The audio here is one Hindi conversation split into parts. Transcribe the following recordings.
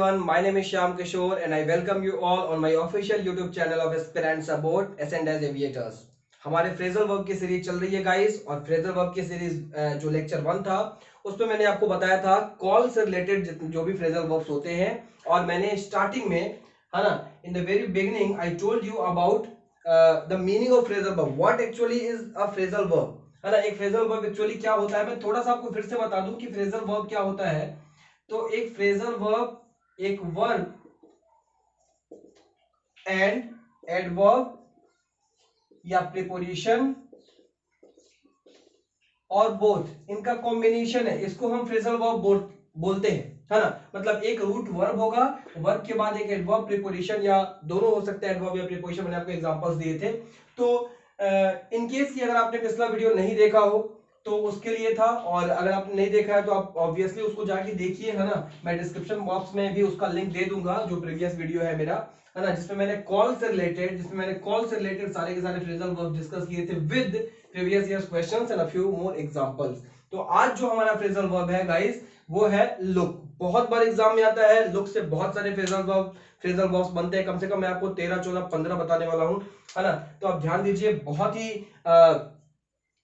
everyone, my name is Shyam Kishore and I welcome you all on my official YouTube channel of Aspirants Aboard Ascend as Aviators। हमारे फ्रेजल वर्ब की सीरीज चल रही है गाइस, और फ्रेजल वर्ब की सीरीज जो लेक्चर 1 था उसमें मैंने आपको बताया था कॉल से रिलेटेड जो भी फ्रेजल वर्ब्स होते हैं। और मैंने स्टार्टिंग में, है ना, in the very beginning I told you about the meaning of phrasal verb, what actually is a phrasal verb, है ना। एक फ्रेजल वर्ब एक्चुअली क्या होता है, मैं थोड़ा सा आपको फिर से बता दूं कि फ्रेजल वर्ब क्या होता है। तो एक फ्रेजल वर्ब एक वर्ब एंड एडवर्ब या प्रीपोजिशन और बोथ, इनका कॉम्बिनेशन है, इसको हम फ्रेजल वर्ब बोलते हैं, है ना। मतलब एक रूट वर्ब होगा, वर्ब के बाद एक एडवर्ब प्रीपोजिशन या दोनों हो सकते हैं, एडवर्ब या प्रीपोजिशन। मैंने आपको एग्जांपल्स दिए थे। तो इन केस कि अगर आपने पिछला वीडियो नहीं देखा हो तो उसके लिए था, और अगर आपने नहीं देखा है तो आप ऑब्वियसली उसको जाके देखिए, है ना। मैं डिस्क्रिप्शन बॉक्स में भी उसका लिंक दे दूंगा, जो प्रीवियस वीडियो है मेरा, है ना, जिसमें मैंने कॉल से रिलेटेड सारे के सारे फ्रेजल वर्ब डिस्कस किए थे with previous years questions and a few more examples. तो आज जो हमारा फ्रेजल वर्ब है गाइस, वो है लुक। बहुत बार एग्जाम में आता है, लुक से बहुत सारे फ्रेजल वर्ब्स बनते हैं। कम से कम मैं आपको 13, 14, 15 बताने वाला हूं, है ना। तो आप ध्यान दीजिए, बहुत ही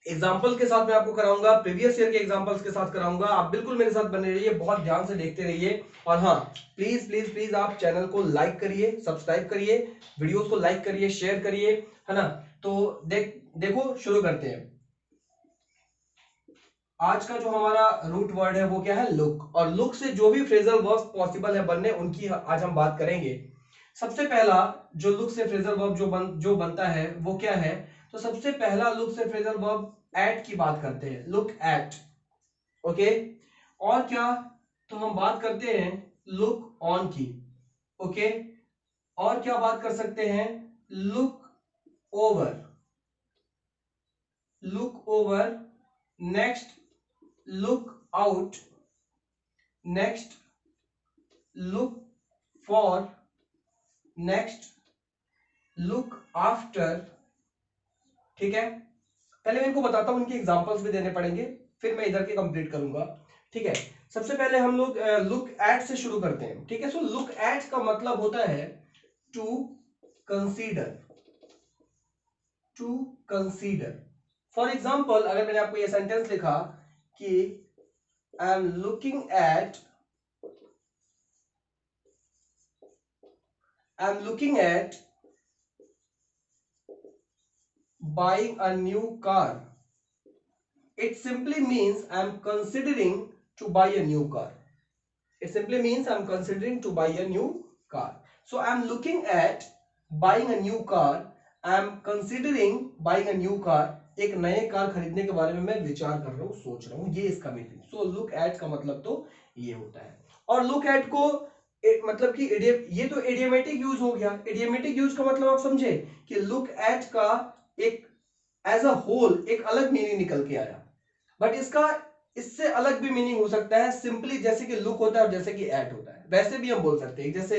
एग्जाम्पल के साथ मैं आपको कराऊंगा, प्रीवियस ईयर के एग्जांपल्स के साथ कराऊंगा। आप बिल्कुल मेरे साथ बने रहिए, बहुत ध्यान से देखते रहिए। और हाँ, प्लीज प्लीज प्लीज आप चैनल को लाइक करिए, सब्सक्राइब करिए, वीडियोस को लाइक करिए, शेयर करिए, है ना। तो देखो शुरू करते हैं। आज का जो हमारा रूट वर्ड है वो क्या है, लुक। और लुक से जो भी फ्रेजल वर्ब्स पॉसिबल है बनने, उनकी आज हम बात करेंगे। सबसे पहला जो लुक से फ्रेजल वर्ब जो बनता है वो क्या है। तो सबसे पहला लुक से फ्रेजल वर्ब एट की बात करते हैं, लुक एट। ओके, और क्या, तो हम बात करते हैं लुक ऑन की। ओके, और क्या बात कर सकते हैं, look over, look over. Next look out, next look for, next look after. ठीक है, पहले मैं इनको बताता हूं, इनके एग्जांपल्स भी देने पड़ेंगे, फिर मैं इधर के कंप्लीट करूंगा। ठीक है, सबसे पहले हम लोग लुक एट से शुरू करते हैं। ठीक है, सो लुक एट का मतलब होता है to consider, to consider. For example, अगर मैंने आपको ये सेंटेंस लिखा कि I am looking at, I am looking at buying a new car, it simply means I am considering to buy a new car. It simply means I am considering to buy a new car. So I am looking at buying a new car, I am considering buying a new car. एक नए कार खरीदने के बारे में मैं विचार कर रहा हूँ, सोच रहा हूँ, ये इसका मीनिंग। सो लुक एट का मतलब तो ये होता है। और लुक एट को मतलब कि ये तो इडियमेटिक यूज हो गया। इडियमेटिक यूज का मतलब आप समझे कि लुक एट का एक एज अ होल एक अलग मीनिंग निकल के आया, बट इसका इससे अलग भी मीनिंग हो सकता है। सिंपली जैसे कि लुक होता है और जैसे कि एट होता है, वैसे भी हम बोल सकते हैं। जैसे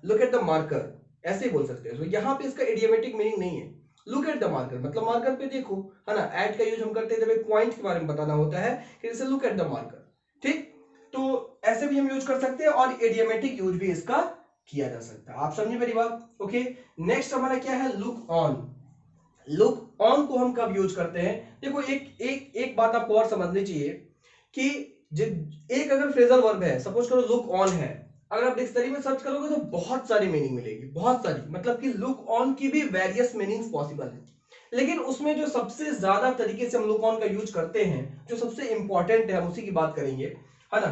लुक एट द मार्कर, ऐसे ही बोल सकते हैं। तो यहाँ पे इसका इडियमेटिक मीनिंग नहीं है। लुक एट द मार्कर मतलब मार्कर पे देखो, है ना। एट का यूज हम करते हैं जब एक पॉइंट के बारे में बताना होता है कि जैसे लुक एट द मार्कर। ठीक, तो ऐसे भी हम यूज कर सकते हैं, और इडियमेटिक यूज भी इसका किया जा सकता है। आप समझे मेरी बात। ओके, नेक्स्ट हमारा क्या है, लुक ऑन। लुक ऑन को हम कब यूज करते हैं, देखो एक एक एक बात आपको और समझनी चाहिए कि एक अगर फ्रेजल वर्ब है, सपोज करो लुक ऑन है, अगर आप डिक्शनरी में सर्च करोगे तो बहुत सारी मीनिंग मिलेगी, बहुत सारी। मतलब कि लुक ऑन की भी वेरियस मीनिंग्स पॉसिबल है, लेकिन उसमें जो सबसे ज्यादा तरीके से हम लुक ऑन का यूज करते हैं, जो सबसे इंपॉर्टेंट है, हम उसी की बात करेंगे, है ना।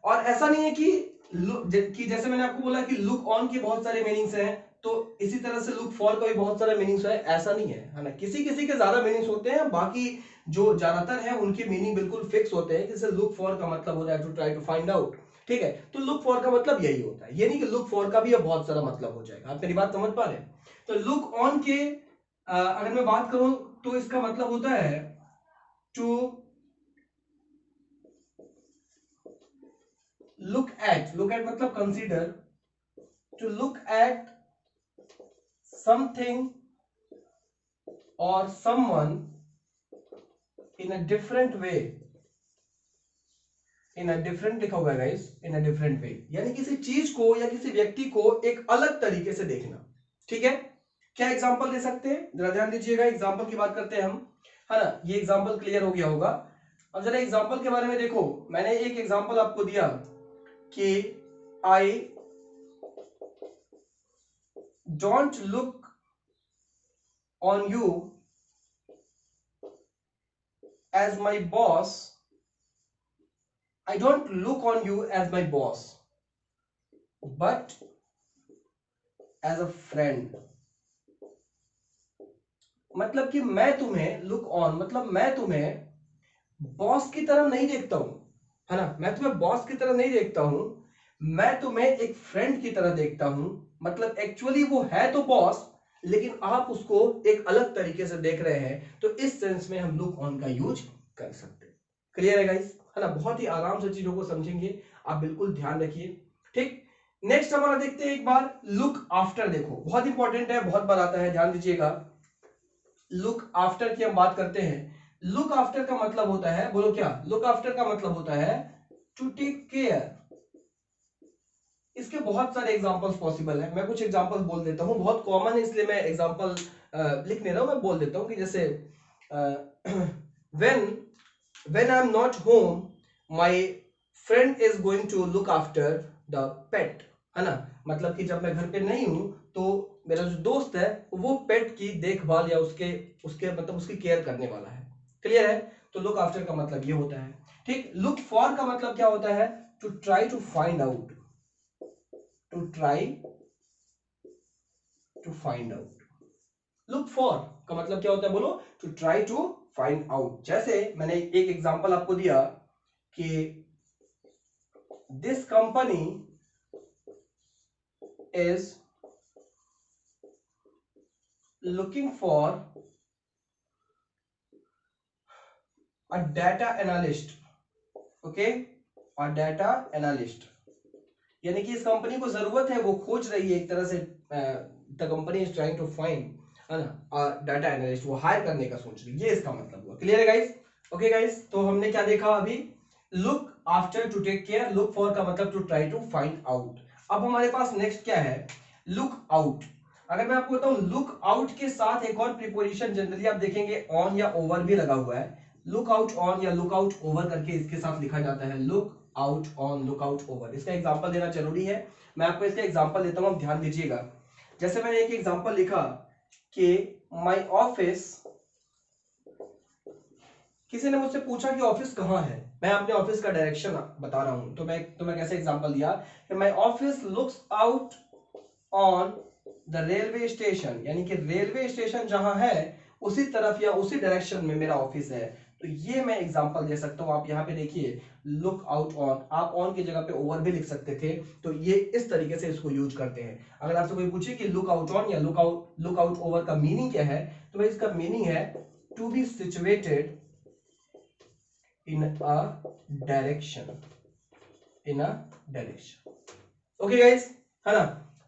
और ऐसा नहीं है कि जैसे मैंने आपको बोला कि लुक ऑन की बहुत सारे मीनिंग्स हैं, तो इसी तरह से लुक फॉर का भी बहुत सारे मीनिंग्स है, ऐसा नहीं है ना। किसी किसी के ज्यादा मीनिंग्स होते हैं, बाकी जो ज्यादातर है उनके मीनिंग बिल्कुल फिक्स होते हैं। जैसे लुक फॉर का मतलब होता है to try to find out. ठीक है, तो लुक फॉर का मतलब यही होता है, ये नहीं कि लुक फॉर का भी अब बहुत सारा मतलब हो जाएगा। आप मेरी बात समझ पा रहे हैं। तो लुक ऑन के अगर मैं बात करूं तो इसका मतलब होता है to look at, look at मतलब consider, to look at something or someone in a different way, in a different लिखा हुआ है guys, in a different way, यानी किसी चीज को या किसी व्यक्ति को एक अलग तरीके से देखना। ठीक है, क्या एग्जांपल दे सकते हैं, जरा ध्यान दीजिएगा, एग्जांपल की बात करते हैं हम, है ना। ये एग्जांपल क्लियर हो गया होगा। अब जरा एग्जांपल के बारे में देखो, मैंने एक एग्जांपल आपको दिया कि I don't look on you as my boss, I don't look on you as my boss, but as a friend. मतलब कि मैं तुम्हें लुक ऑन, मतलब मैं तुम्हें बॉस की तरह नहीं देखता हूं, है ना। मैं तुम्हें बॉस की तरह नहीं देखता हूं, मैं तुम्हें एक फ्रेंड की तरह देखता हूं। मतलब एक्चुअली वो है तो बॉस, लेकिन आप उसको एक अलग तरीके से देख रहे हैं, तो इस सेंस में हम लुक ऑन का यूज कर सकते हैं। क्लियर है गाइस, है ना। बहुत ही आराम से चीजों को समझेंगे, आप बिल्कुल ध्यान रखिए। ठीक, नेक्स्ट हमारा देखते हैं एक बार लुक आफ्टर। देखो बहुत इंपॉर्टेंट है, बहुत बार आता है, ध्यान दीजिएगा। लुक आफ्टर की हम बात करते हैं। लुक आफ्टर का मतलब होता है, बोलो क्या, लुक आफ्टर का मतलब होता है टू टेक केयर। इसके बहुत सारे एग्जांपल्स पॉसिबल है, मैं कुछ एग्जांपल्स बोल देता हूं, बहुत कॉमन है इसलिए मैं एग्जांपल लिख नहीं रहा हूं, मैं बोल देता हूं कि जैसे when I am not home my friend is going to look after the pet, है ना। मतलब कि जब मैं घर पे नहीं हूं तो मेरा जो दोस्त है वो पेट की देखभाल या उसके उसके मतलब उसकी केयर करने वाला है। क्लियर है, तो लुक आफ्टर का मतलब ये होता है। ठीक, लुक फॉर का मतलब क्या होता है, to try to find out, to try to find out. Look for का मतलब क्या होता है, बोलो, to try to find out. जैसे मैंने एक एग्जांपल आपको दिया कि this company is looking for a data analyst, okay, a data analyst, यानी कि इस कंपनी को जरूरत है, वो खोज रही है एक तरह से, the company is trying to find, है ना, डाटा एनालिस्ट, वो हायर करने का सोच रही है, ये इसका मतलब हुआ। क्लियर है गाइस, ओके गाइस, तो हमने क्या देखा अभी, look after to take care, look for का मतलब to try to find out. अब हमारे पास नेक्स्ट क्या है, लुक आउट। अगर मैं आपको बताऊं, लुक आउट के साथ एक और प्रीपोजिशन जनरली आप देखेंगे ऑन या ओवर भी लगा हुआ है। लुक आउट ऑन या लुक आउट ओवर करके इसके साथ लिखा जाता है, look out on, look out over. इसका एग्जांपल देना जरूरी है, मैं आपको इसका एग्जांपल देता हूं, आप ध्यान दीजिएगा। जैसे मैंने एक एग्जांपल लिखा कि माय ऑफिस, किसी ने मुझसे पूछा कि ऑफिस कहां है, मैं अपने ऑफिस का डायरेक्शन बता रहा हूं, तो मैं कैसे एग्जांपल दिया कि my office looks out on the railway station, यानी कि रेलवे स्टेशन जहां है उसी तरफ या उसी डायरेक्शन में मेरा ऑफिस है। तो ये मैं एग्जांपल दे सकता हूं। आप यहां पे देखिए, लुक आउट ऑन, आप ऑन की जगह पे ओवर भी लिख सकते थे, तो ये इस तरीके से इसको यूज करते हैं। अगर आपसे कोई पूछे कि लुक आउट ऑन या लुक आउट ओवर का मीनिंग क्या है, तो भाई इसका मीनिंग है to be situated in a direction, in a direction. Okay guys, है ना।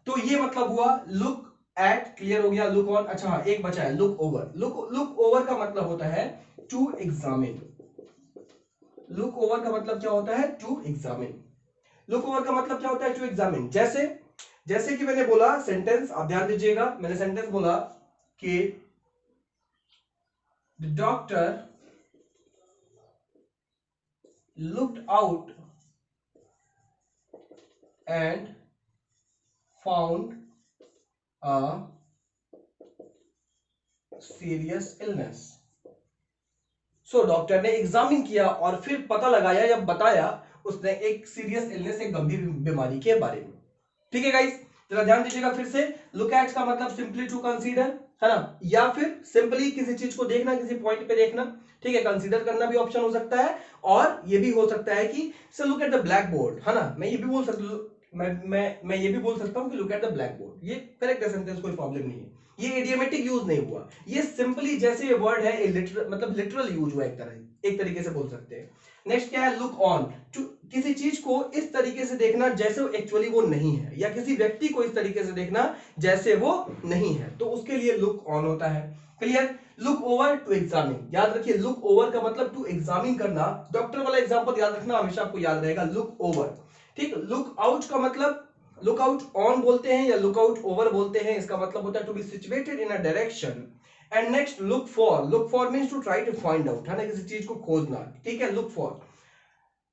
तो ये मतलब हुआ लुक एट, क्लियर हो गया, लुक ऑन। अच्छा हाँ, एक बचा है लुक ओवर। लुक ओवर का मतलब होता है टू एग्जामिन। लुक ओवर का मतलब क्या होता है, टू एग्जामिन। लुक ओवर का मतलब क्या होता है, टू एग्जामिन। जैसे जैसे कि मैंने बोला सेंटेंस, आप ध्यान दीजिएगा, मैंने सेंटेंस बोला कि the doctor looked out and found a serious illness. So doctor ने एग्जामिन किया और फिर पता लगाया या बताया उसने एक सीरियस इलनेस, एक गंभीर बीमारी के बारे में। ठीक है गाइस, जरा ध्यान दीजिएगा फिर से। लुक एट का मतलब सिंपली टू कंसीडर, है ना, या फिर सिंपली किसी चीज को देखना, किसी पॉइंट पे देखना। ठीक है, कंसीडर करना भी ऑप्शन हो सकता है, और ये भी हो सकता है कि sir look at the black board, है ना, मैं ये भी बोल सकता हूं, मैं ये भी बोल सकता हूं कि look at the black board, ये करेक्ट है सेंटेंस, कोई प्रॉब्लम नहीं है। ये इडियोमेटिक यूज नहीं हुआ, ये सिंपली जैसे ये वर्ड है मतलब लिटरल यूज हुआ, एक तरीके से बोल सकते हैं। नेक्स्ट क्या है, लुक ऑन, किसी चीज को इस तरीके से देखना जैसे वो एक्चुअली वो नहीं है, या किसी व्यक्ति को इस तरीके से देखना जैसे वो नहीं है, तो उसके लिए लुक ऑन होता है। Clear. Look over, to examine, याद रखिए लुक ओवर का मतलब टू एग्जामिन करना। डॉक्टर वाला एग्जांपल याद रखना, हमेशा आपको याद रहेगा लुक ओवर। ठीक। लुक आउट का मतलब लुक आउट ऑन बोलते हैं या लुक आउट ओवर बोलते हैं, इसका मतलब होता है to be situated in a direction. And next look for means to try to find out, है ना, किसी चीज को खोजना। ठीक है, लुक फॉर।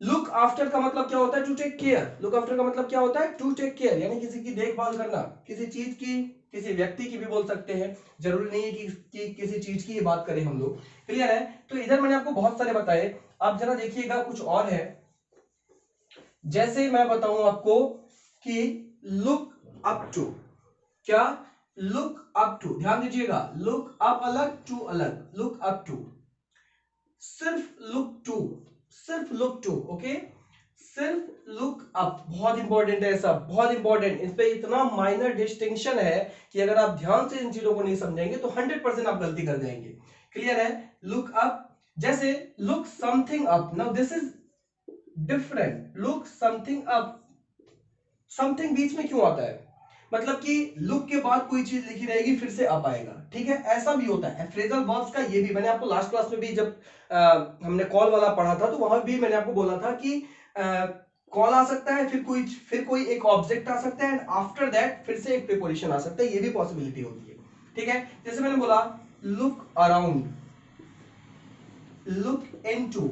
लुक आफ्टर का मतलब क्या होता है, to take care. Look after का मतलब क्या होता है, टू टेक केयर, यानी किसी की देखभाल करना, किसी चीज की, किसी व्यक्ति की भी बोल सकते हैं, जरूरी नहीं है कि किसी चीज की ही बात करें हम लोग। क्लियर है। तो इधर मैंने आपको बहुत सारे बताए, आप जरा देखिएगा कुछ और है। जैसे मैं बताऊं आपको कि लुक अप टू, क्या, लुक अप टू, ध्यान दीजिएगा, लुक अप अलग, टू अलग, लुक अप टू, सिर्फ लुक टू, सिर्फ लुक टू, ओके, सिर्फ लुक अप, बहुत इंपॉर्टेंट है सब, बहुत इंपॉर्टेंट। इस पे इतना माइनर डिस्टिंक्शन है कि अगर आप ध्यान से इन चीजों को नहीं समझेंगे तो 100% आप गलती कर जाएंगे। क्लियर है। लुक अप, जैसे look something up, now this is different, look something up, something बीच में क्यों आता है, मतलब कि लुक के बाद कोई चीज लिखी रहेगी फिर से अप आएगा। ठीक है, ऐसा भी होता है फ्रेजल वर्ब्स का। ये भी मैंने आपको लास्ट क्लास में भी जब हमने कॉल वाला पढ़ा था तो वहां भी मैंने आपको बोला था कि कॉल आ सकता है, फिर कोई एक ऑब्जेक्ट आ सकता है, एंड आफ्टर दैट फिर से एक प्रीपोजिशन आ सकता है, ये भी पॉसिबिलिटी होती है। ठीक है, जैसे मैंने बोला लुक अराउंड, लुक इनटू,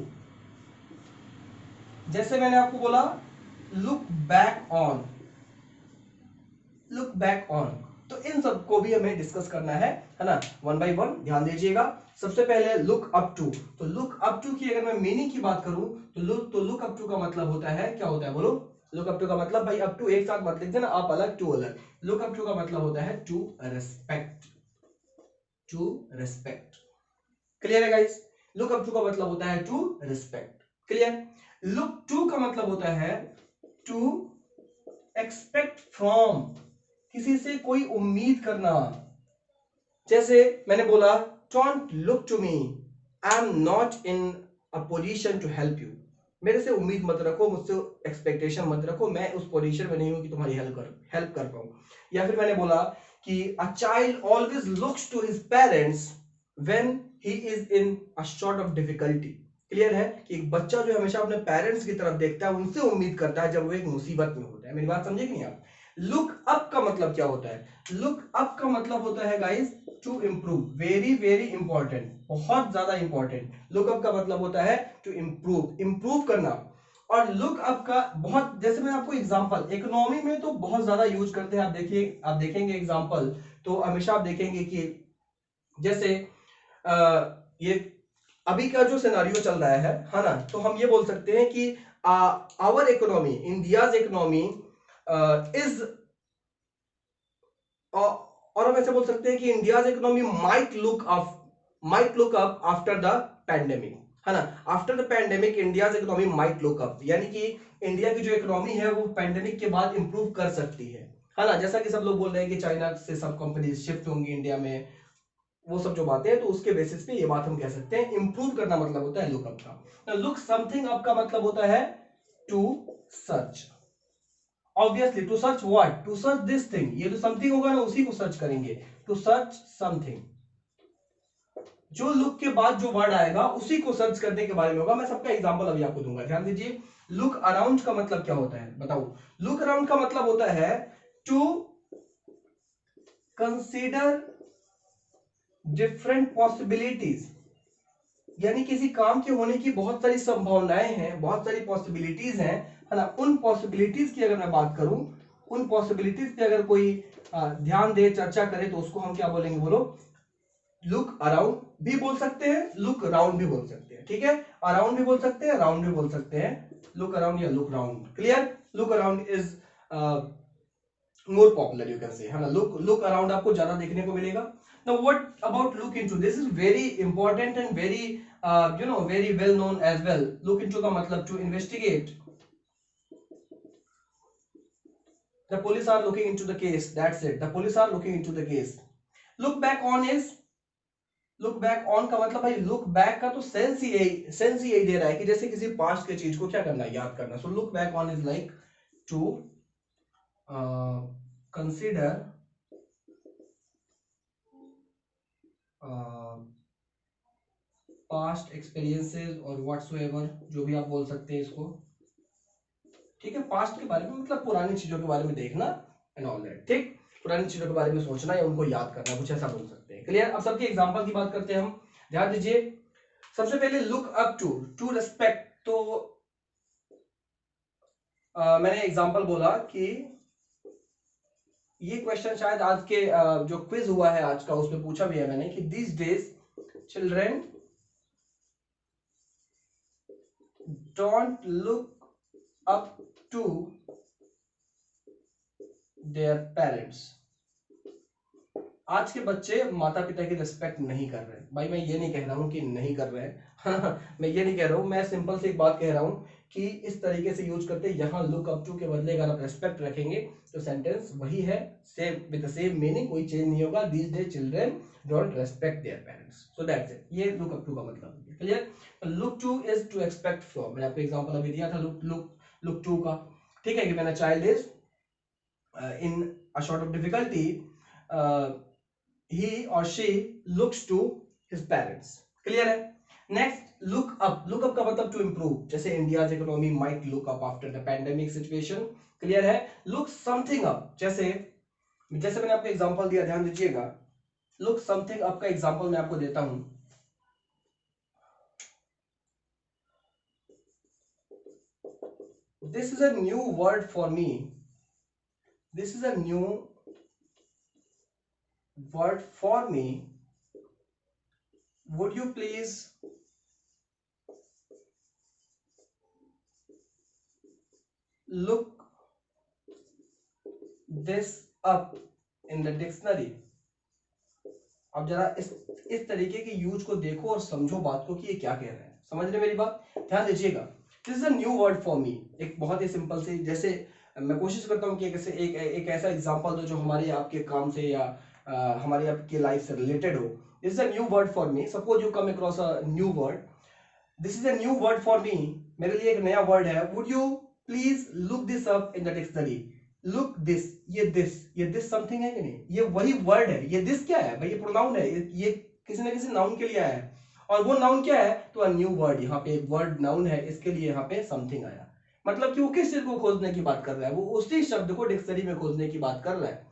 जैसे मैंने आपको बोला look back on, look back on. तो इन सब को भी हमें डिस्कस करना है ना, वन बाय वन, ध्यान दीजिएगा। सबसे पहले लुक अप टू, तो लुक अप टू की अगर मैं मीनिंग की बात करूं तो लुक अप टू का मतलब होता है, क्या होता है बोलो, लुक अप टू का मतलब, भाई अप टू एक साथ मत लिखते ना, आप अलग टू अलग। लुक अप टू का मतलब होता है to respect, to respect. Clear है गाइस। लुक अप टू का मतलब होता है to respect. Clear. Look to का मतलब होता है टू एक्सपेक्ट फ्रॉम, किसी से कोई उम्मीद करना। जैसे मैंने बोला don't look to me, I am not in a position to help you, मेरे से उम्मीद मत रखो, मुझसे एक्सपेक्टेशन मत रखो, मैं उस पोजीशन में नहीं हूं कि तुम्हारी हेल्प कर पाऊं। या फिर मैंने बोला कि a child always looks to his parents when he is in a short of difficulty. Clear है कि एक बच्चा जो हमेशा अपने पेरेंट्स की तरफ देखता है, उनसे उम्मीद करता है जब वो एक मुसीबत में होता है। मेरी बात समझे कि नहीं आप। लुक अप का मतलब क्या होता है, लुक अप का मतलब होता है guys to improve, very very important, बहुत ज्यादा इंपॉर्टेंट। लुक अप का मतलब होता है टू इंप्रूव, इंप्रूव करना। और लुक अप का बहुत, जैसे मैं आपको एग्जांपल, इकोनॉमी में तो बहुत ज्यादा यूज करते हैं, आप देखिए, आप देखेंगे एग्जांपल तो हमेशा आप देखेंगे कि जैसे ये अभी का जो सिनेरियो चल रहा है ना, तो हम ये बोल सकते हैं कि our economy, India's economy is, और हम ऐसे बोल सकते हैं कि India's economy might look up after the pandemic, है ना। After the pandemic India's economy might look up, यानी कि इंडिया की जो इकोनॉमी है वो पैंडेमिक के बाद इंप्रूव कर सकती है ना। जैसा कि सब लोग बोल रहे हैं कि चाइना से सब कंपनीज शिफ्ट होंगी इंडिया में, वो सब जो बातें हैं, तो उसके बेसिस पे ये बात हम कह सकते हैं। इंप्रूव करना मतलब होता है लुकअप का। लुक समथिंग अप का मतलब होता है to search, obviously to search what, to search this thing, ये जो समथिंग होगा ना उसी को सर्च करेंगे, टू सर्च समथिंग। जो लुक के बाद जो वर्ड आएगा उसी को सर्च करने के बारे में होगा। मैं सबका एग्जांपल अभी आपको दूंगा, ध्यान दीजिए। लुक अराउंड का मतलब क्या होता है बताओ। लुक अराउंड का मतलब होता है टू कंसीडर डिफरेंट पॉसिबिलिटीज, यानी किसी काम के होने की बहुत सारी संभावनाएं हैं, बहुत सारी पॉसिबिलिटीज हैं, है ना। उन पॉसिबिलिटीज की अगर मैं बात करूं, उन पॉसिबिलिटीज पे अगर कोई ध्यान दे, चर्चा करे, तो उसको हम क्या बोलेंगे बोलो, लुक अराउंड भी बोल सकते हैं, लुक राउंड भी बोल सकते हैं। ठीक है, अराउंड भी बोल सकते हैं, राउंड भी बोल सकते हैं, लुक अराउंड या look round. Clear. Look around is more popular, you can से, है ना। लुक अराउंड आपको ज्यादा देखने को मिलेगा। Now what about look into? This is very important and very very well known as well. Look into का मतलब to investigate. The police are looking into the case. That's it. The police are looking into the case. Look back on is, look back on का मतलब भाई लुक बैक का तो सेंस ही यही दे रहा है कि जैसे किसी पास्ट के चीज को क्या करना है, याद करना. So look back on is like to consider past experiences और व्हाट्सोएवर, जो भी आप बोल सकते हैं इसको. ठीक है, पास्ट के बारे में मतलब पुरानी चीजों के बारे में देखना एंड ऑल दैट. ठीक, पुरानी चीजों के बारे में सोचना या उनको याद करना, कुछ ऐसा बोल सकते हैं. क्लियर. अब सबके एग्जांपल की बात करते हैं हम. ध्यान दीजिए. सबसे पहले लुक अप टू रेस्पेक्ट. तो मैंने एग्जांपल बोला कि ये क्वेश्चन शायद आज के जो क्विज हुआ है आज का उसमें पूछा भी है मैंने कि this days children don't look up to their parents. आज के बच्चे माता पिता की रिस्पेक्ट नहीं कर रहे. भाई मैं ये नहीं कह रहा हूं कि नहीं कर रहे हैं मैं ये नहीं कह रहा हूं, मैं सिंपल सी एक बात कह रहा हूं कि इस तरीके से यूज करते. यहां लुक अप टू के बदले अगर आप रेस्पेक्ट रखेंगे तो सेंटेंस वही है, same with the same meaning, कोई चेंज नहीं होगा. These day children don't respect their parents. So that's it. ये लुक अप टू का मतलब है. Clear. Look to is to expect from. मैंने आपको एग्जांपल अभी दिया था लुक टू का. ठीक है, कि मैंने child is in a sort of difficulty, he or she looks to his parents. Clear है. Next, look up. Look up का मतलब to improve. जैसे India's economy might look up after the pandemic situation. Clear है. Look something up. जैसे मैंने आपको एग्जांपल दिया, ध्यान दीजिएगा. Look something up का एग्जांपल मैं आपको देता हूं. This is a new word for me. This is a new word for me. Would you please look this up in the dictionary? अब जरा इस तरीके के यूज को देखो और समझो बात को कि ये क्या कह रहे हैं. समझ रहे मेरी बात. ध्यान दीजिएगा. This is a new word for मी. एक बहुत ही सिंपल से, जैसे मैं कोशिश करता हूँ कि एक ऐसा एग्जांपल दो जो हमारे आपके काम से या हमारी आपकी लाइफ से रिलेटेड हो. This is a new word for me. Suppose you come across a new word. This is a new word for मी. मेरे लिए एक नया वर्ड है. Would you please look this up in the dictionary. Look this, ये दिस समथिंग है कि नहीं? ये वही वर्ड है. ये दिस क्या है भाई? ये प्रोनाउन है. ये किसी ना किसी नाउन के लिए आया है. और वो नाउन क्या है? तो अ न्यू वर्ड. यहाँ पे एक वर्ड नाउन है, इसके लिए यहाँ पे समथिंग आया. मतलब कि वो किस चीज को खोजने की बात कर रहा है? वो उसी शब्द को डिक्शनरी में खोजने की बात कर रहा है.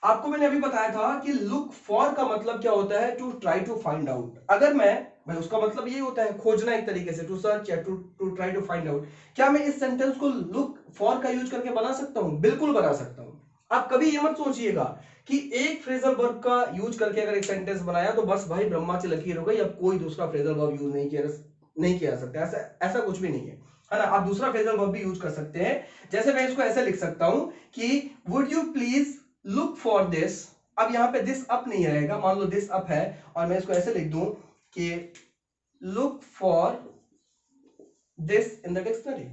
आपको मैंने अभी बताया था कि लुक फॉर का मतलब क्या होता है? To try to find out. अगर मैं उसका मतलब ये होता है खोजना, एक तरीके से टू सर्च या to try to find out. क्या मैं इस सेंटेंस को लुक फॉर का यूज करके बना सकता हूं? बिल्कुल बना सकता हूं. आप कभी ये मत सोचिएगा कि एक फ्रेजल वर्ब का यूज करके अगर एक सेंटेंस बनाया तो बस भाई ब्रह्मा की लकीर हो गई, अब कोई दूसरा फ्रेजल वर्ब यूज नहीं किया जा सकता. ऐसा कुछ भी नहीं है ना. आप दूसरा फ्रेजल वर्ब भी यूज कर सकते हैं. जैसे मैं इसको ऐसे लिख सकता हूं कि would you please look for this. अब यहां पे दिस अप नहीं आएगा. मान लो दिस अप है और मैं इसको ऐसे लिख दूं कि look for this in the dictionary.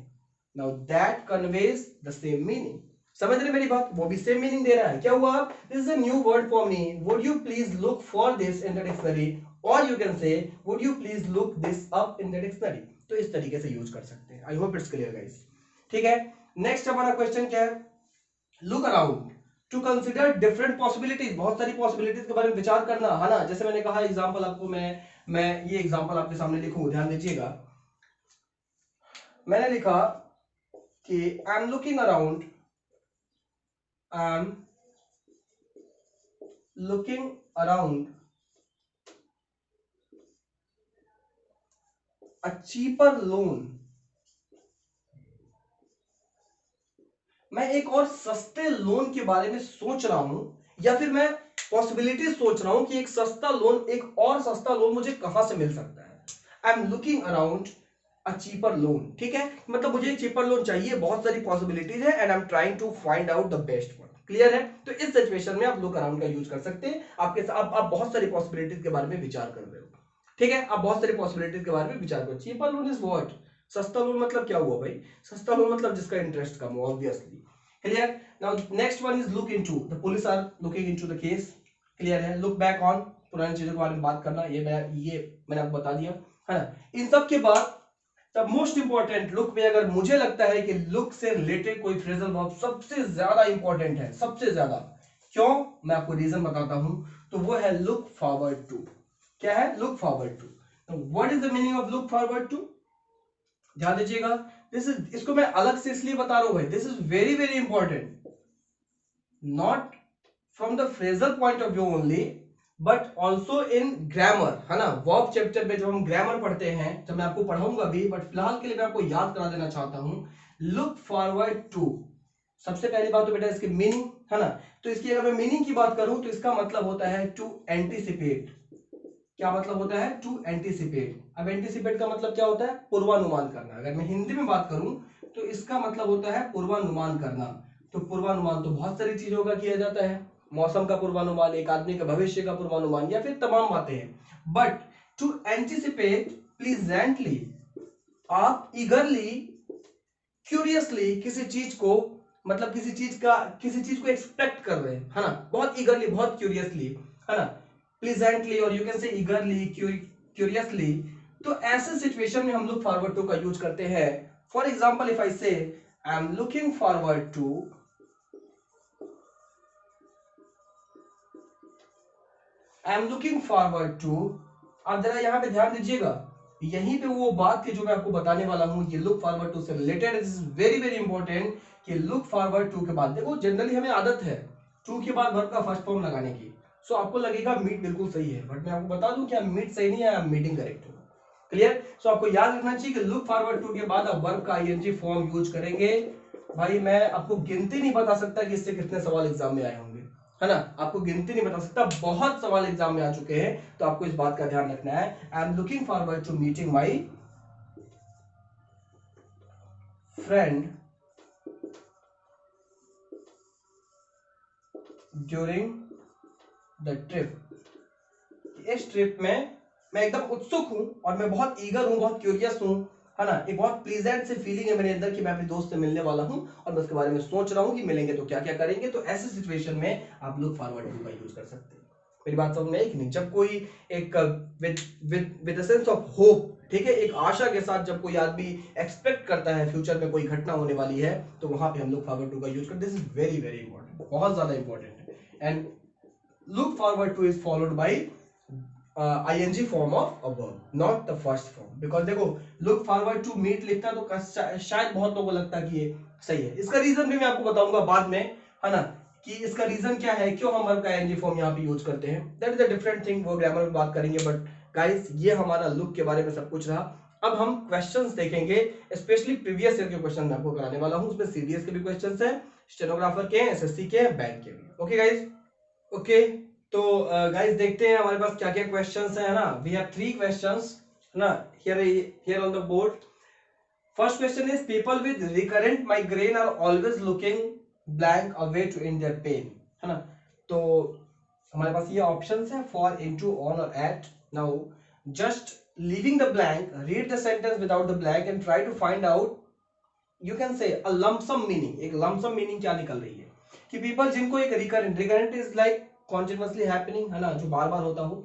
Now that conveys the same meaning. समझ रहे मेरी बात? वो भी सेम मीनिंग दे रहा है. क्या हुआ? This is a new word for me. Would you please look for this in the dictionary. और you can say would you please look this up in the dictionary. तो इस तरीके से यूज कर सकते हैं. I hope it's clear guys. ठीक है. नेक्स्ट हमारा क्वेश्चन क्या है? Look around to consider different possibilities. बहुत सारी पॉसिबिलिटीज के बारे में विचार करना है ना. जैसे मैंने कहा एग्जांपल आपको मैं ये एग्जांपल आपके सामने लिखूं. ध्यान दीजिएगा. मैंने लिखा कि I am looking around. I am looking around a cheaper loan. मैं एक और सस्ते लोन के बारे में सोच रहा हूं, या फिर मैं पॉसिबिलिटी सोच रहा हूं कि एक सस्ता लोन, एक और सस्ता लोन मुझे कहां से मिल सकता है. I am looking around a cheaper loan. ठीक है, मतलब मुझे एक चीपर लोन चाहिए. बहुत सारी पॉसिबिलिटीज है and I am trying to find out the best one. Clear है? तो इस सिचुएशन में आप लुक अराउंड का यूज कर सकते हैं. आप बहुत सारी पॉसिबिलिटीज के बारे में विचार कर रहे हो. ठीक है, आप बहुत सारी पॉसिबिलिटीज के बारे में विचार करो. Cheaper loan is what? सस्ता लोन मतलब क्या हुआ भाई? सस्ता लोन मतलब जिसका इंटरेस्ट कम हो, obviously. Clear. Now next one is look into. The police are looking into the case. Clear है? लुक बैक ऑन, पुरानी चीजों के बारे में बात करना, ये मैंने आपको बता दिया है ना। इन सब के बाद द मोस्ट इंपॉर्टेंट लुक में अगर मुझे लगता है कि लुक से रिलेटेड कोई फ्रेजल वर्ब सबसे ज्यादा इंपॉर्टेंट है, सबसे ज्यादा, क्यों, मैं आपको रीजन बताता हूं। तो वो है लुक फॉरवर्ड टू। क्या है? Look forward to. What is the meaning of look forward to? ध्यान दीजिएगा, इसको मैं अलग से इसलिए बता रहा हूं भाई, this is very very important, not from the phrasal point of view only but also in grammar, है ना। वर्ब चैप्टर में जब हम ग्रामर पढ़ते हैं, जब मैं आपको पढ़ाऊंगा भी, बट फिलहाल के लिए मैं आपको याद करा देना चाहता हूं। लुक फॉरवर्ड टू, सबसे पहली बात तो बेटा इसकी मीनिंग, है ना। तो इसकी अगर मैं मीनिंग की बात करूं तो इसका मतलब होता है टू एंटीसिपेट। क्या मतलब होता है? To anticipate. अब एंटीसिपेट का मतलब क्या होता है? पूर्वानुमान करना। अगर मैं हिंदी में बात करूं तो इसका मतलब होता है पूर्वानुमान करना। तो पूर्वानुमान तो बहुत सारी चीजों का किया जाता है, मौसम का पूर्वानुमान, एक आदमी का भविष्य का पूर्वानुमान, या फिर तमाम बातें हैं। बट टू एंटीसिपेट प्लीजेंटली, आप ईगरली, क्यूरियसली किसी चीज को, मतलब किसी चीज को एक्सपेक्ट कर रहे हैं, है ना, बहुत ईगरली, बहुत क्यूरियसली, है ना, प्लीजेंटली, और यू कैन से ईगरली, क्यूरियसली। तो ऐसे सिचुएशन में हम लुक फॉरवर्ड टू का यूज करते हैं। For example, if I say I am looking forward to, I am looking forward to, आप जरा यहां पे ध्यान दीजिएगा, यहीं पे वो बात थी जो मैं आपको बताने वाला हूं, ये लुक फॉरवर्ड टू से related. This is very very important कि लुक फॉरवर्ड टू के बाद, देखो जनरली हमें आदत है टू के बाद वर्ब का फर्स्ट फॉर्म लगाने की, सो आपको लगेगा मीट बिल्कुल सही है, बट मैं आपको बता दूं कि मीट सही नहीं है, आई एम मीटिंग करेक्ट हूं। क्लियर? सो आपको याद रखना चाहिए कि लुक फॉरवर्ड टू के बाद आप वर्ब का आईएनजी फॉर्म यूज करेंगे। भाई मैं आपको गिनती नहीं बता सकता कि इससे कितने सवाल एग्जाम में आए होंगे, है ना, आपको गिनती नहीं बता सकता, बहुत सवाल एग्जाम में आ चुके हैं। तो आपको इस बात का ध्यान रखना है, I am looking forward to meeting my friend during the trip. इस ट्रिप में मैं एकदम उत्सुक हूं और मैं बहुत ईगर हूं, बहुत क्यूरियस हूं, है ना, एक बहुत प्लीजेंट से फीलिंग है मेरे अंदर कि मैं अपने दोस्त से मिलने वाला हूं और मैं उसके बारे में सोच रहा हूं कि मिलेंगे तो क्या क्या करेंगे। तो ऐसे सिचुएशन में आप लुक फॉरवर्ड टू का यूज कर सकते हैं। मेरी बात समझ में आई कि नहीं? जब कोई एक विद सेंस ऑफ होप, ठीक है, एक आशा के साथ जब कोई आदमी एक्सपेक्ट करता है फ्यूचर में कोई घटना होने वाली है, तो वहां पे हम लुक फॉरवर्ड टू का यूज करते हैं। This is very very important, बहुत ज्यादा इंपॉर्टेंट है। And look forward to is followed by ing form of a verb, not the first form, because देखो look forward to meet लिखता तो शायद बहुत लोगों को लगता कि ये सही है। इसका रीजन भी मैं आपको बताऊंगा बाद में, है ना, कि इसका रीजन क्या है, क्यों हम वर्ब का ing फॉर्म यहाँ पे यूज करते हैं। That is a different thing, वो ग्रामर में बात करेंगे। बट गाइस, ये हमारा लुक के बारे में सब कुछ रहा। अब हम क्वेश्चंस देखेंगे, स्पेशली प्रीवियस ईयर के क्वेश्चन मैं आपको कराने वाला हूं। उसमें सीडीएस के भी क्वेश्चंस हैं, स्टेनोग्राफर के हैं, एसएससी के हैं, बैंक के भी। Okay guys, okay. तो गाइस देखते हैं हमारे पास क्या क्या क्वेश्चंस है ना। वी हैव 3 क्वेश्चंस ना, here on the board. First question is people with recurrent migraine are always looking blank away to end their pain, है ना। तो हमारे पास ये ऑप्शंस है, फॉर, इनटू, ऑन और at. Now just leaving the blank, read the sentence without the blank and try to find out, you can say a lump sum meaning. एक लमसम मीनिंग क्या निकल रही है कि पीपल जिनको एक recurrent is like continuously happening, है ना, जो बार बार होता हो।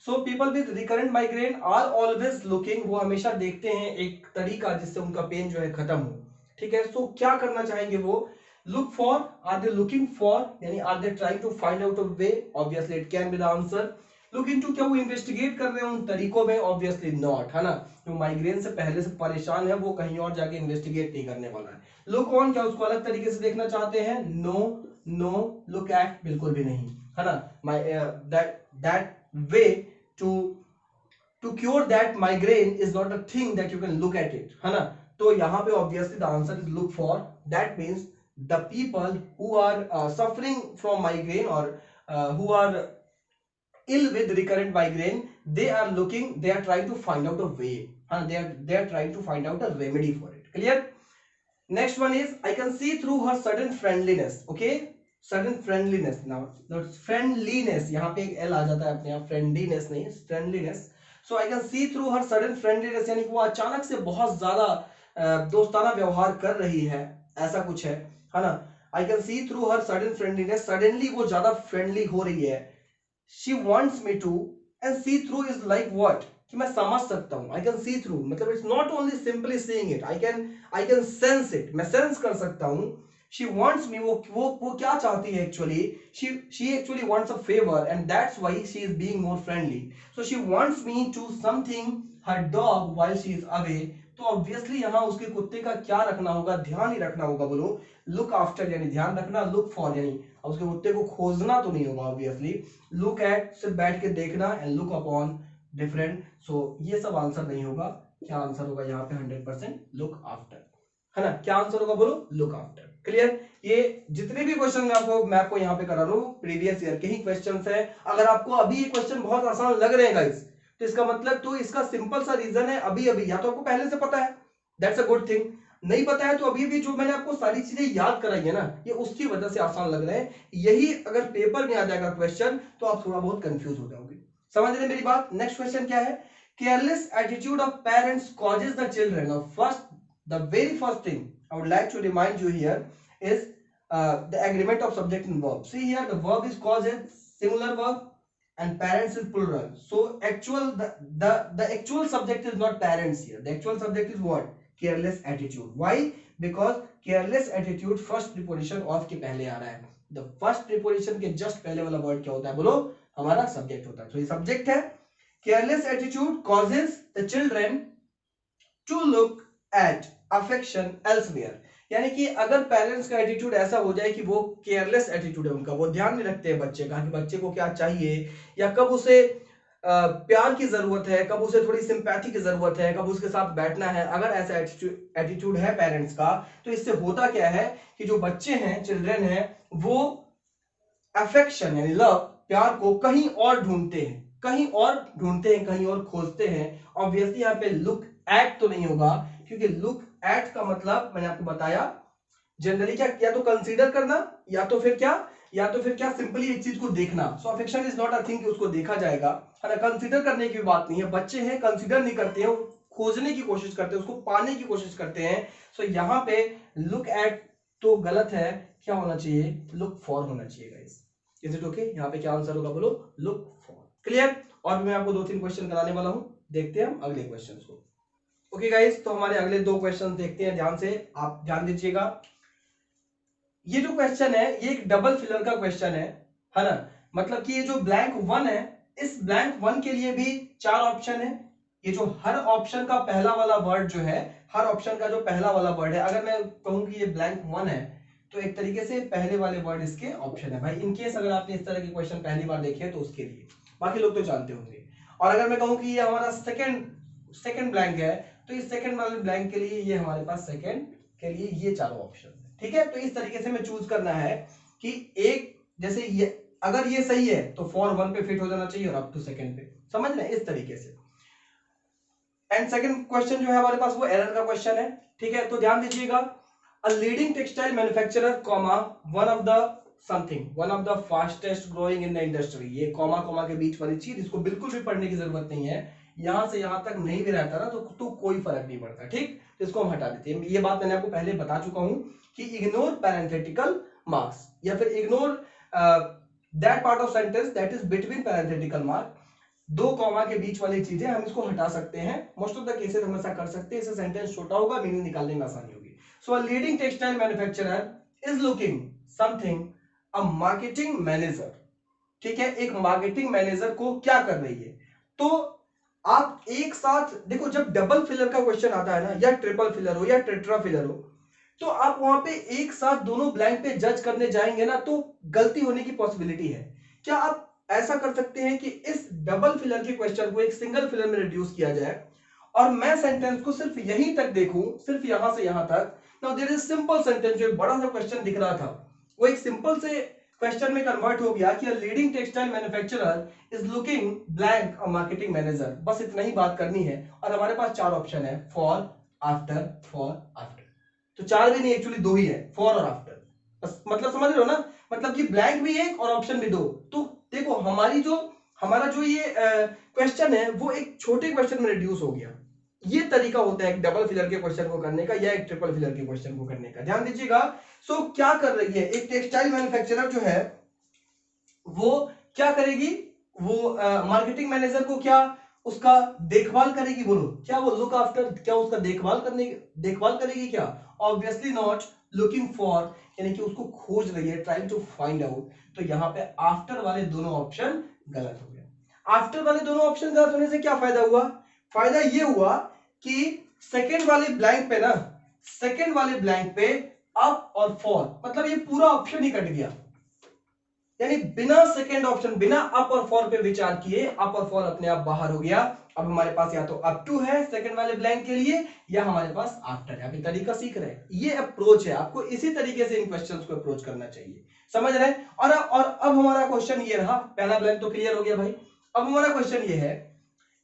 So people with recurrent migraine are always looking, वो हमेशा देखते हैं एक तरीका जिससे उनका पेन जो है खत्म हो, ठीक है। सो क्या करना चाहेंगे वो? Look for, are they looking for, यानी are they trying to find out a way, obviously it can be the answer. Look into, क्या वो इन्वेस्टिगेट कर रहे हैं उन तरीकों में? ऑब्वियसली नॉट, है ना। जो माइग्रेन से पहले से परेशान है वो कहीं और जाके इन्वेस्टिगेट नहीं करने वाला है। लुक ऑन, क्या उसको अलग तरीके से देखना चाहते हैं? No, no. लुक एट, बिल्कुल भी नहीं, है ना। That way to cure that migraine is not a thing that you can look at it, है ना। तो यहाँ पे obviously the answer is look for. That means the people who are suffering from migraine और who are ill with recurrent migraine, they are looking, they are trying to find out a way, they are trying to find out a remedy for it. Clear? Next one is, I can see through her sudden friendliness. Okay, sudden friendliness. Now friendliness, यहाँ पे एक L आ जाता है अपने आप, friendliness नहीं, friendliness. So I can see through her sudden friendliness, यानी कि वो अचानक से बहुत ज्यादा दोस्ताना व्यवहार कर रही है, ऐसा कुछ है ना। I can see through her sudden friendliness, suddenly वो ज्यादा फ्रेंडली हो रही है। She wants me to, and see through is like what, कि मैं समझ सकता हूं, आई कैन सी थ्रू, मतलब it's not only simply seeing it, I can sense it, मैं सेंस कर सकता हूं। शी वॉन्ट्स मी, वो क्या चाहती है actually, she actually wants a favour and that's why she is being more friendly. So she wants me to something her dog while she is away. तो ऑब्वियसली यहां उसके कुत्ते का क्या रखना होगा, ध्यान ही रखना होगा, बोलो लुक आफ्टर यानी ध्यान रखना, लुक फॉर यानी उसके कुत्ते को खोजना तो नहीं होगा ऑब्वियसली, लुक एट सिर्फ बैठ के देखना, एंड लुक अपॉन डिफरेंट। सो ये सब आंसर नहीं होगा, क्या आंसर होगा यहाँ पे 100% लुक आफ्टर, है ना। क्या आंसर होगा बोलो, लुक आफ्टर। क्लियर। ये जितने भी क्वेश्चन मैं आपको यहाँ पे करा रहा हूँ प्रीवियस ईयर के ही क्वेश्चंस है। अगर आपको अभी ये क्वेश्चन बहुत आसान लग रहे हैं गाइस, तो इसका मतलब, तो इसका सिंपल सा रीजन है अभी अभी या तो आपको पहले से पता है, दैट्स अ गुड थिंग, नहीं पता है तो अभी भी जो मैंने आपको सारी चीजें याद कराई है ना, ये उसकी वजह से आसान लग रहे हैं। यही अगर पेपर में आ जाएगा क्वेश्चन तो आप थोड़ा बहुत कंफ्यूज हो जाओगे। समझ रहे मेरी बात। नेक्स्ट क्वेश्चन क्या है, careless attitude of parents causes the children. Now first, the very first thing I would like to remind you here is the agreement of subject and verb. See here, the verb is causes, singular verb, and parents is plural. So the actual subject is not parents here. The actual subject is what? Careless attitude. Why? Because careless attitude first preposition of के पहले आ रहा है। The first preposition के just पहले वाला word क्या होता है बोलो, हमारा subject होता है। तो ये subject है। Careless attitude causes the children to look at affection elsewhere। यानी कि अगर पेरेंट्स का एटीट्यूड ऐसा हो जाए कि वो केयरलेस एटीट्यूड है उनका, वो ध्यान नहीं रखते हैं बच्चे का कि बच्चे को क्या चाहिए, या कब उसे प्यार की जरूरत है, कब उसे थोड़ी सिंपैथी की जरूरत है, कब उसके साथ बैठना है, अगर ऐसा एटीट्यूड है पेरेंट्स का, तो इससे होता क्या है कि जो बच्चे हैं, चिल्ड्रन हैं, वो अफेक्शन यानी लव, प्यार को कहीं और ढूंढते हैं, कहीं और ढूंढते हैं, कहीं और खोजते हैं। ऑब्वियसली यहाँ पे लुक एट तो नहीं होगा, क्योंकि लुक एट का मतलब मैंने आपको बताया जनरली क्या, या तो कंसीडर करना, या तो फिर क्या सिंपली एक चीज को देखना। So affection is not a thing कि उसको देखा जाएगा, है ना। कंसीडर करने की बात नहीं है, बच्चे हैं कंसीडर नहीं करते हैं, खोजने की कोशिश करते हैं, उसको पाने की कोशिश करते हैं। सो यहाँ पे लुक एट तो गलत है, क्या होना चाहिए, लुक फॉर होना चाहिए गाइस। Is it okay. यहाँ पे क्या आंसर होगा बोलो, लुक फॉर। क्लियर। और मैं आपको 2-3 क्वेश्चन कराने वाला हूं, देखते हैं हम अगले क्वेश्चन को। ओके गाइस, तो हमारे अगले 2 क्वेश्चन देखते हैं ध्यान से, आप ध्यान दीजिएगा। ये जो क्वेश्चन है ये एक डबल फिलर का क्वेश्चन है ना। मतलब कि ये जो ब्लैंक 1 है, इस ब्लैंक 1 के लिए भी 4 ऑप्शन है। ये जो हर ऑप्शन का पहला वाला वर्ड जो है, हर ऑप्शन का जो पहला वाला वर्ड है, अगर मैं कहूं कि ये ब्लैंक 1 है, तो एक तरीके से पहले वाले वर्ड इसके ऑप्शन है भाई। इनकेस अगर आपने इस तरह के क्वेश्चन पहली बार देखे हैं तो उसके लिए, बाकी लोग तो जानते होंगे। और अगर मैं कहूं कि ये हमारा सेकंड ब्लैंक है, तो इस सेकंड वाले ब्लैंक के लिए ये हमारे पास सेकंड के लिए ये चारों ऑप्शन है। ठीक है, तो इस तरीके से मैं चूज करना है कि एक, जैसे ये अगर ये सही है तो फॉर 1 पे फिट हो जाना चाहिए और अप टू सेकंड पे, समझ रहे हैं इस तरीके से। एंड सेकंड क्वेश्चन जो है हमारे पास वो एरर का क्वेश्चन है। ठीक है, तो ध्यान दीजिएगा, अ leading textile manufacturer comma one of the fastest growing in the industry. ये कॉमा के बीच वाली चीज, इसको बिल्कुल भी पढ़ने की जरूरत नहीं है। यहां से यहां तक नहीं भी रहता ना तो कोई फर्क नहीं पड़ता। ठीक, तो इसको हम हटा देते हैं। ये बात मैंने आपको पहले बता चुका हूं कि इग्नोर पैरेंथेटिकल मार्क्स, या फिर ignore that part of sentence that is between parenthetical mark. 2 comma के बीच वाली चीजें हम इसको हटा सकते हैं। मोस्ट ऑफ द केसेस हम ऐसा कर सकते हैं, इससे सेंटेंस छोटा होगा, मीनिंग निकालने में आसानी होगी। So a leading textile manufacturer is looking something a marketing manager. ठीक है, एक मार्केटिंग मैनेजर को क्या कर रही है। तो आप एक साथ देखो, जब डबल फिलर का क्वेश्चन आता है ना, या ट्रिपल फिलर हो या टेट्रा फिलर हो, तो आप वहां पे एक साथ दोनों ब्लैंक पे जज करने जाएंगे ना तो गलती होने की पॉसिबिलिटी है। क्या आप ऐसा कर सकते हैं कि इस डबल फिलर के क्वेश्चन को एक सिंगल फिलर में रिड्यूस किया जाए और मैं सेंटेंस को सिर्फ यहीं तक देखूं, सिर्फ यहां से यहां तक। Now there is simple sentence, जो एक बड़ा सा क्वेश्चन दिख रहा था वो एक सिंपल से क्वेश्चन में कन्वर्ट हो गया कि अ leading textile manufacturer is looking blank a marketing manager. बस इतना ही बात करनी है और हमारे पास 4 ऑप्शन है, फॉर, आफ्टर। तो 4 भी नहीं, एक्चुअली 2 ही है, फॉर और आफ्टर। बस मतलब समझ रहे हो ना, मतलब कि ब्लैंक भी एक और ऑप्शन भी 2। तो देखो हमारा जो ये क्वेश्चन है वो एक छोटे क्वेश्चन में रिड्यूस हो गया। ये तरीका होता है एक डबल फिलर के क्वेश्चन को करने का या एक ट्रिपल फिलर के क्वेश्चन को करने का। ध्यान दीजिएगा। सो क्या कर रही है, एक टेक्सटाइल मैन्युफैक्चरर जो है वो क्या करेगी, वो मार्केटिंग मैनेजर को क्या उसका देखभाल करेगी? बोलो, क्या वो लुक आफ्टर, क्या उसका देखभाल करेगी क्या? Obviously not. लुकिंग फॉर यानी कि उसको खोज रही है, ट्राइंग टू फाइंड आउट। तो यहाँ पे आफ्टर वाले दोनों ऑप्शन गलत हो गया। आफ्टर वाले दोनों ऑप्शन गलत होने से क्या फायदा हुआ? फायदा ये हुआ कि सेकंड वाले ब्लैंक पे ना, सेकंड वाले ब्लैंक पे अप और फॉर, मतलब ये पूरा ऑप्शन ही कट गया। यानी बिना सेकंड ऑप्शन, बिना अप और फॉर पे विचार किए अप और फॉर अपने आप बाहर हो गया। अब हमारे पास या तो अप टू है सेकंड वाले ब्लैंक के लिए, या हमारे पास आफ्टर है। अभी तरीका सीख रहे हैं, ये अप्रोच है, आपको इसी तरीके से इन क्वेश्चंस को अप्रोच करना चाहिए। समझ रहे हैं? और अब हमारा क्वेश्चन ये रहा, पहला ब्लैंक तो क्लियर हो गया भाई। अब हमारा क्वेश्चन ये है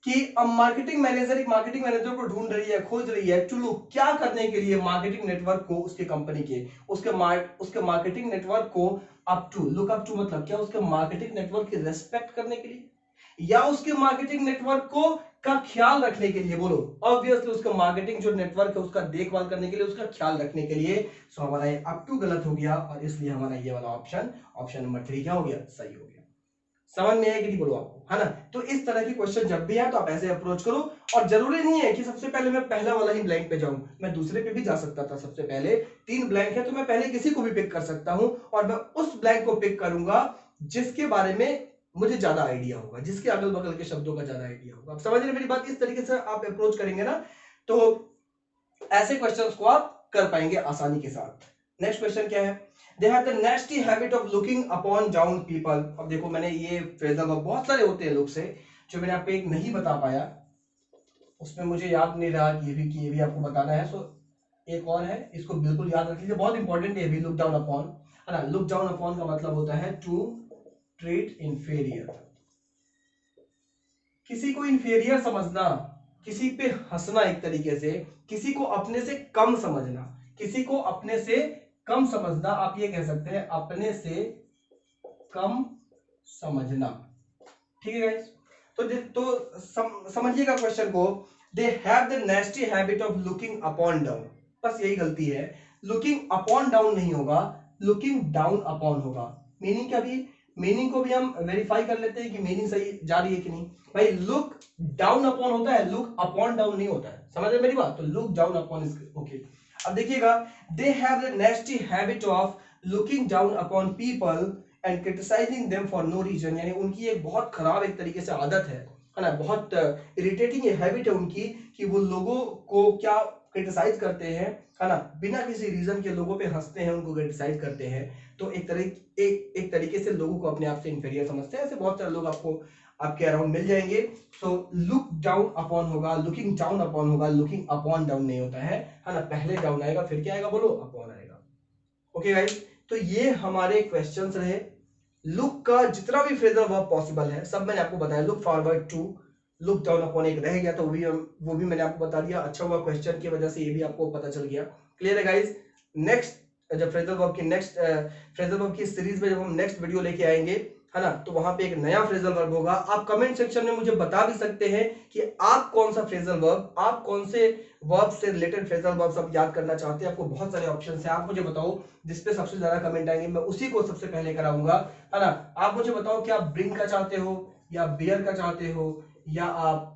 कि अब मार्केटिंग मैनेजर एक मार्केटिंग मैनेजर को ढूंढ रही है, खोज रही है, चलो क्या करने के लिए? मार्केटिंग नेटवर्क को उसके कंपनी के उसके मार्केटिंग नेटवर्क को up to, look up to मतलब क्या? उसके मार्केटिंग नेटवर्क की रेस्पेक्ट करने के लिए, या उसके मार्केटिंग नेटवर्क को का ख्याल रखने के लिए? बोलो, ऑब्वियसली उसका मार्केटिंग जो नेटवर्क है उसका देखभाल करने के लिए, उसका ख्याल रखने के लिए। सो हमारा ये अप टू गलत हो गया, और इसलिए हमारा ये वाला ऑप्शन नंबर 3 क्या हो गया? सही हो गया। समझ में आया कि नहीं बोलो आपको, है ना? तो इस तरह की क्वेश्चन जब भी आए तो आप ऐसे अप्रोच करो। और जरूरी नहीं है कि सबसे पहले मैं पहला वाला ही ब्लैंक पे जाऊं, मैं दूसरे पे भी जा सकता था। सबसे पहले 3 ब्लैंक है तो मैं पहले किसी को भी पिक कर सकता हूं, और मैं उस ब्लैंक को पिक करूंगा जिसके बारे में मुझे ज्यादा आइडिया होगा, जिसके अगल बगल के शब्दों का ज्यादा आइडिया होगा। आप समझ रहे मेरी बात? इस तरीके से आप अप्रोच करेंगे ना, तो ऐसे क्वेश्चंस को आप कर पाएंगे आसानी के साथ। नेक्स्ट क्वेश्चन क्या है? दे have the nasty habit of looking upon down people. अब देखो, मैंने ये फ्रेजल वर्ब बहुत सारे होते हैं लोग से, जो मैंने आपको एक नहीं बता पाया, उसमें मुझे याद नहीं रहा कि ये भी आपको बताना है। सो एक और है, इसको बिल्कुल याद रख लीजिए, बहुत इंपॉर्टेंट है ये भी। लुक डाउन अपॉन, है ना? लुक डाउन अपॉन का मतलब होता है टू ट्रीट इंफीरियर, किसी को इंफीरियर समझना, किसी पे हंसना, एक तरीके से किसी को अपने से कम समझना, किसी को अपने से कम समझना। आप ये कह सकते हैं अपने से कम समझना। ठीक है गाइस? समझिएगा क्वेश्चन को। दे have the nasty habit of looking upon down, बस यही गलती है। लुकिंग अपॉन डाउन नहीं होगा, लुकिंग डाउन अपॉन होगा। मीनिंग क्या भी, मीनिंग को भी हम वेरीफाई कर लेते हैं कि मीनिंग सही जा रही है कि नहीं। भाई लुक डाउन अपॉन होता है, लुक अपॉन डाउन नहीं होता है। समझ रहे मेरी बात? तो look down upon is okay. अब देखिएगा, they have the nasty habit of looking down upon people and criticising them for no reason. यानी उनकी एक बहुत खराब एक तरीके से आदत है ना? बहुत इरिटेटिंग हैबिट है उनकी, कि वो लोगों को क्या क्रिटिसाइज करते हैं, है ना? बिना किसी रीजन के लोगों पे हंसते हैं, उनको क्रिटिसाइज करते हैं। तो एक तरीके से लोगों को अपने आप से इंफीरियर समझते हैं। ऐसे बहुत सारे लोग आपको आपके अराउंड मिल जाएंगे। सो लुक डाउन अपॉन होगा, लुकिंग डाउन अपॉन होगा, लुकिंग अपॉन डाउन नहीं होता है ना? पहले डाउन आएगा, फिर क्या आएगा? बोलो, अपॉन आएगा। ओके गाइस, तो ये हमारे क्वेश्चंस रहे। लुक का जितना भी फ्रेजल वर्ब पॉसिबल है सब मैंने आपको बताया। Look forward to, look down upon एक रह गया, तो वो भी मैंने आपको बता दिया। अच्छा हुआ क्वेश्चन की वजह से ये भी आपको पता चल गया। क्लियर है गाइस? नेक्स्ट जब फ्रेजल वर्ब की फ्रेजल वर्ब की सीरीज में जब हम नेक्स्ट वीडियो लेके आएंगे, है ना, तो वहां पे एक नया फ्रेजल वर्ब होगा। आप कमेंट सेक्शन में मुझे बता भी सकते हैं कि आप कौन सा फ्रेजल वर्ब, आप कौन से वर्ब से रिलेटेड फ्रेजल वर्ब सब याद करना चाहते हैं। आपको बहुत सारे ऑप्शन है, आप मुझे बताओ जिसपे सबसे ज्यादा कमेंट आएंगे मैं उसी को सबसे पहले कराऊंगा, है ना? आप मुझे बताओ कि आप ब्रिंग का चाहते हो, या बियर का चाहते हो, या आप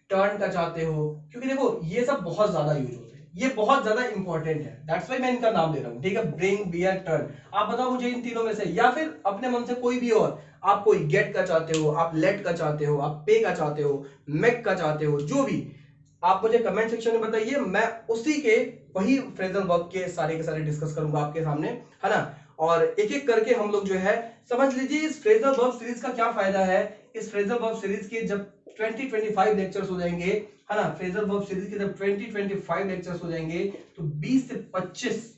टर्न का चाहते हो, क्योंकि देखो ये सब बहुत ज्यादा यूज होते हैं, ये बहुत ज्यादा इंपॉर्टेंट है। दैट्स व्हाई मैं इनका नाम ले रहा हूं। ठीक है? Bring, bear, turn. आप बताओ मुझे इन तीनों में से, या फिर अपने मन से कोई भी और। आप कोई गेट का चाहते हो, आप लेट का चाहते हो, आप पे का चाहते हो, मेक का चाहते हो, जो भी आप मुझे कमेंट सेक्शन में बताइए, मैं उसी के वही फ्रेजल वर्ब के सारे डिस्कस करूंगा आपके सामने, है ना? और एक एक करके हम लोग जो है समझ लीजिए इस फ्रेजल वर्ब सीरीज का क्या फायदा है। इस फ्रेजल वर्ब सीरीज के जब 20-25 लेक्चर्स हो जाएंगे, है ना, फ्रेजल वर्ब सीरीज के जब 20-25 लेक्चर्स हो जाएंगे, तो 20 से 25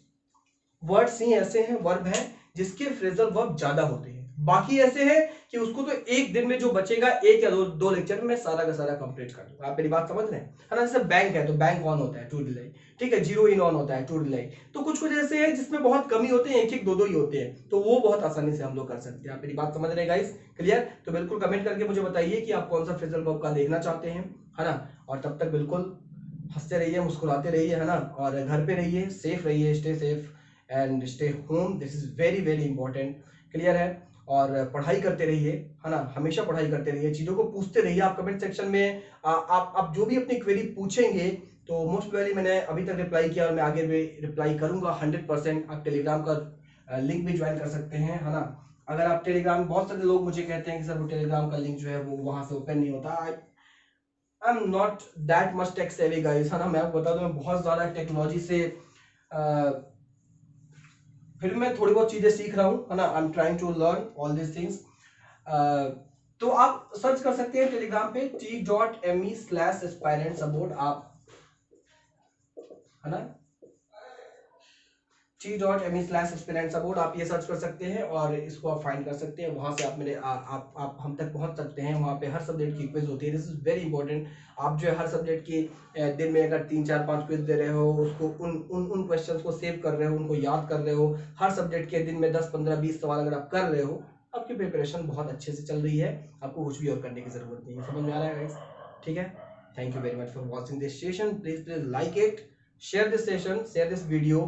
वर्ड्स ही ऐसे हैं, वर्ब हैं जिसके फ्रेजल वर्ब ज्यादा होते हैं। बाकी ऐसे हैं कि उसको तो एक दिन में जो बचेगा, एक या दो लेक्चर में सारा का सारा कंप्लीट कर दूंगा। आप मेरी बात समझ रहे हैं, है ना? जैसे बैंक है तो बैंक ऑन होता है, टू डिले। ठीक है? जीरो इन ऑन होता है, टू डिले। तो कुछ कुछ ऐसे हैं जिसमें बहुत कम ही होते हैं, एक एक दो ही होते हैं, तो वो बहुत आसानी से हम लोग कर सकते हैं। आप मेरी बात समझ रहे हैं गाइस? क्लियर? तो बिल्कुल कमेंट करके मुझे बताइए कि आप कौन सा फ्रेजल वर्ब का देखना चाहते हैं, है ना? और तब तक बिल्कुल हंसते रहिए, मुस्कुराते रहिए, है ना? और घर पे रहिए, सेफ रहिए, stay safe and stay home. This is very very important. Clear है? और पढ़ाई करते रहिए, है ना, हमेशा पढ़ाई करते रहिए, चीज़ों को पूछते रहिए। आप कमेंट सेक्शन में आप जो भी अपनी क्वेरी पूछेंगे तो मोस्ट प्रोबेबली मैंने अभी तक रिप्लाई किया और मैं आगे भी रिप्लाई करूंगा 100%। आप टेलीग्राम का लिंक भी ज्वाइन कर सकते हैं, है ना। अगर आप टेलीग्राम, बहुत सारे लोग मुझे कहते हैं कि सर वो टेलीग्राम का लिंक जो है वो वहां से ओपन नहीं होता। आई am not that much tech savvy guys, है ना। मैं आपको बता दूं, मैं बहुत ज़्यादा टेक्नोलॉजी से फिर मैं थोड़ी बहुत चीज़ें सीख रहा हूँ, है ना। I am trying to learn all this things. तो आप सर्च कर सकते हैं टेलीग्राम पे t.me/aspirant support, आप, है ना, t.me/aspirant support, आप ये सर्च कर सकते हैं और इसको आप फाइंड कर सकते हैं। वहां से आप मेरे आप हम तक पहुंच सकते हैं। वहां पे हर सब्जेक्ट की क्विज होती है। This is very important. आप जो है हर सब्जेक्ट की दिन में अगर 3 4 5 क्विज दे रहे हो, उसको उन क्वेश्चंस को सेव कर रहे हो, उनको याद कर रहे हो, हर सब्जेक्ट के दिन में 10 15 20 सवाल अगर आप कर रहे हो, आपकी प्रिपरेशन बहुत अच्छे से चल रही है। आपको कुछ भी और करने की जरूरत नहीं है। समझ में आ रहा है गाइस? ठीक है। Thank you very much for watching this session. Please like it, share this session, share this video,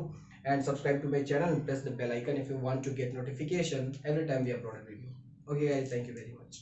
and subscribe to my channel and press the bell icon if you want to get notification every time we upload a video. Okay guys, thank you very much.